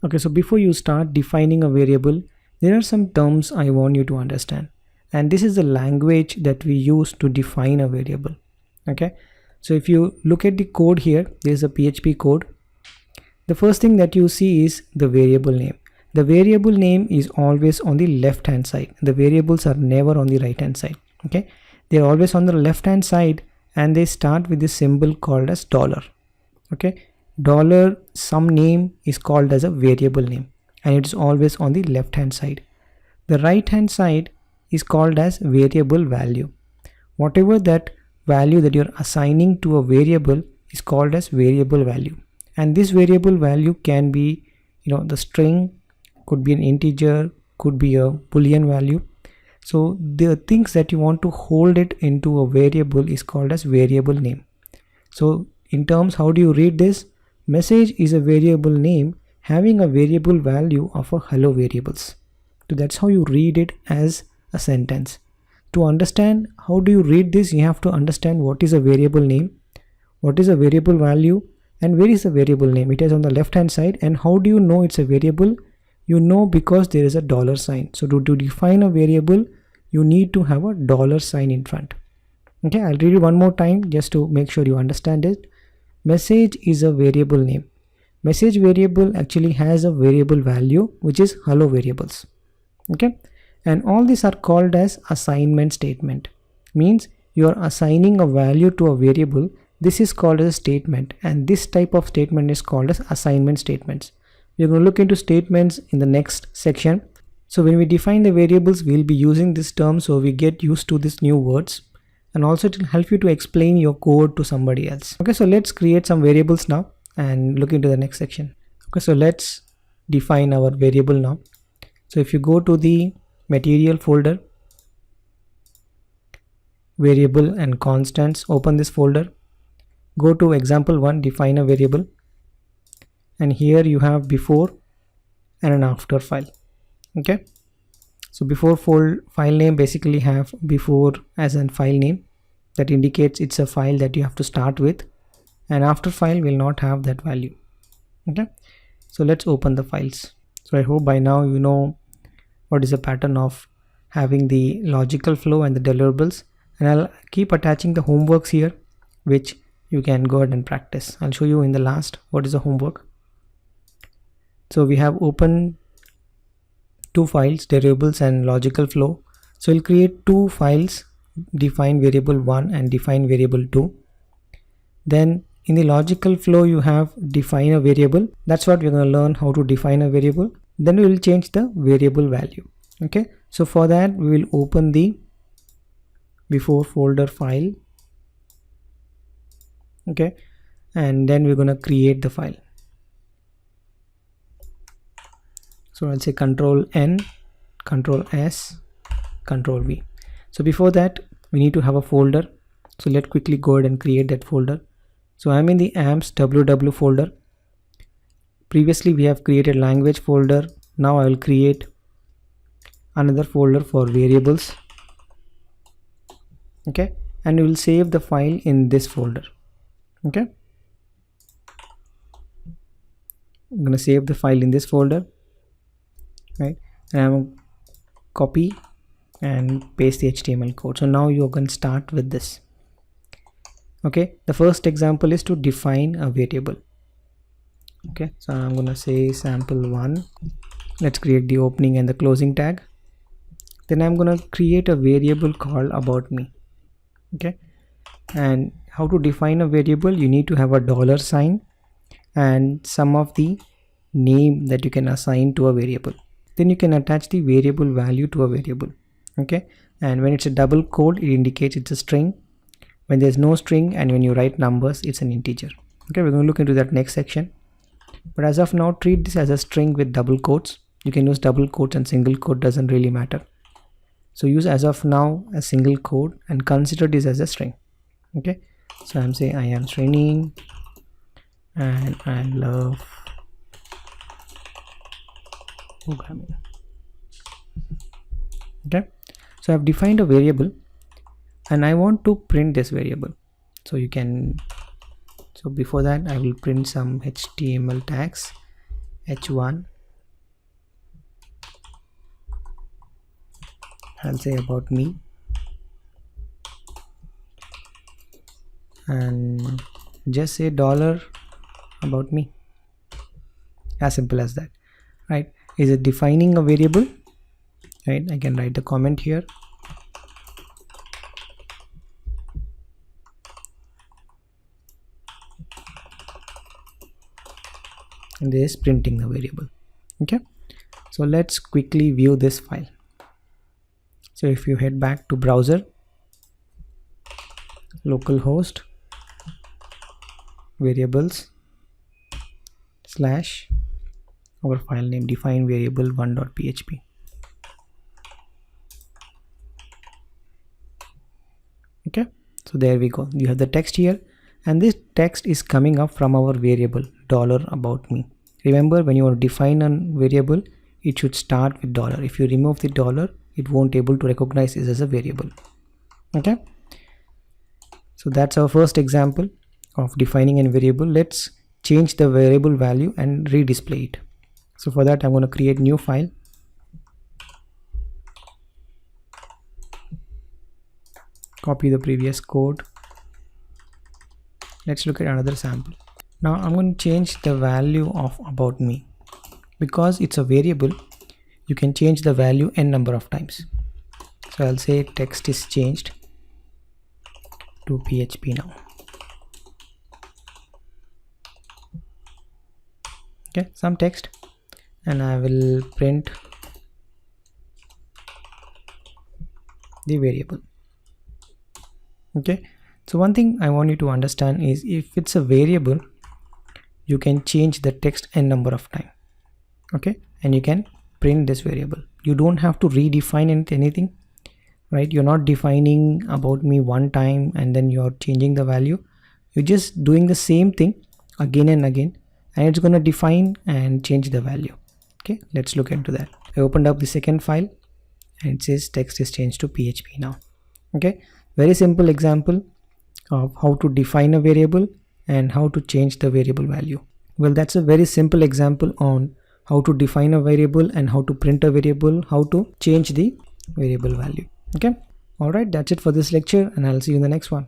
Okay, so before you start defining a variable, there are some terms I want you to understand, and this is the language that we use to define a variable. Okay, so if you look at the code here, there's a PHP code. The first thing that you see is the variable name. The variable name is always on the left hand side. The variables are never on the right hand side. Okay, they're always on the left hand side, and they start with this symbol called as dollar. Okay, dollar some name is called as a variable name, and it's always on the left hand side. The right hand side is called as variable value. Whatever that value that you're assigning to a variable is called as variable value, and this variable value can be, the string, could be an integer, could be a boolean value. So the things that you want to hold it into a variable is called as variable name. So in terms, how do you read this? Message is a variable name having a variable value of a hello variables. So that's how you read it as a sentence. To understand how do you read this, you have to understand what is a variable name, what is a variable value, and where is the variable name. It is on the left hand side. And how do you know it's a variable? You know because there is a dollar sign. So to define a variable, you need to have a dollar sign in front. Okay, I'll read it one more time just to make sure you understand it. Message is a variable name. Message variable actually has a variable value which is hello variables. Okay, and all these are called as assignment statement. Means you are assigning a value to a variable. This is called as a statement, and this type of statement is called as assignment statements. We're going to look into statements in the next section. So when we define the variables, we'll be using this term, so we get used to these new words, and also it will help you to explain your code to somebody else. Okay, so let's create some variables now and look into the next section. Okay, so let's define our variable now. So if you go to the material folder, variable and constants, open this folder, go to example 1, define a variable, and here you have before and an after file. Okay, so before file name basically have before as a file name that indicates it's a file that you have to start with, and after file will not have that value. Okay, so let's open the files. So I hope by now you know what is the pattern of having the logical flow and the deliverables, and I'll keep attaching the homeworks here which you can go ahead and practice. I'll show you in the last what is the homework. So we have opened two files, deliverables and logical flow. So we'll create two files, define variable 1 and define variable 2. Then in the logical flow you have define a variable. That's what we're going to learn, how to define a variable. Then we will change the variable value. Okay, so for that we will open the before folder file. Okay, and then we're going to create the file. So I'll say Control N, Control S, Control V. So before that we need to have a folder. So let's quickly go ahead and create that folder. So I'm in the amps ww folder. Previously we have created language folder. Now I will create another folder for variables. Okay, and we will save the file in this folder. Okay, I'm going to save the file in this folder, right, and I'm copy and paste the HTML code. So now you can start with this. Okay, the first example is to define a variable. Okay, so I'm going to say sample1. Let's create the opening and the closing tag. Then I'm going to create a variable called about me. Okay, and how to define a variable? You need to have a dollar sign and some of the name that you can assign to a variable. Then you can attach the variable value to a variable. Okay, and when it's a double quote, it indicates it's a string. When there's no string and when you write numbers, it's an integer. Okay, we're going to look into that next section, but as of now treat this as a string with double quotes. You can use double quotes and single quote, doesn't really matter. So use as of now a single quote and consider this as a string. Okay, so I'm saying I am Srini and I love programming. Okay, so I've defined a variable and I want to print this variable. So you can, so before that I will print some HTML tags h1 I'll say about me, and just say dollar about me. As simple as that, right? Is it defining a variable? Right, I can write the comment here. And this is printing the variable. Okay, so let's quickly view this file. So if you head back to browser, localhost variables slash our file name define variable 1.php. Okay, so there we go. You have the text here, and this text is coming up from our variable dollar about me. Remember, when you define a variable, it should start with dollar. If you remove the dollar, it won't able to recognize this as a variable. Okay, so that's our first example of defining a variable. Let's change the variable value and redisplay it. So for that, I'm going to create new file. Copy the previous code. Let's look at another sample. Now I'm going to change the value of about me. Because it's a variable, you can change the value n number of times. So I'll say text is changed to PHP now. Okay, some text, and I will print the variable. Okay, so one thing I want you to understand is, if it's a variable, you can change the text n number of time. Okay, and you can print this variable. You don't have to redefine anything, right? You're not defining about me one time and then you're changing the value. You're just doing the same thing again and again, and it's going to define and change the value. Okay, let's look into that. I opened up the second file and it says text is changed to PHP now. Okay, very simple example of how to define a variable and how to change the variable value. Well, that's a very simple example on how to define a variable and how to print a variable, how to change the variable value. Okay, all right, that's it for this lecture, and I'll see you in the next one.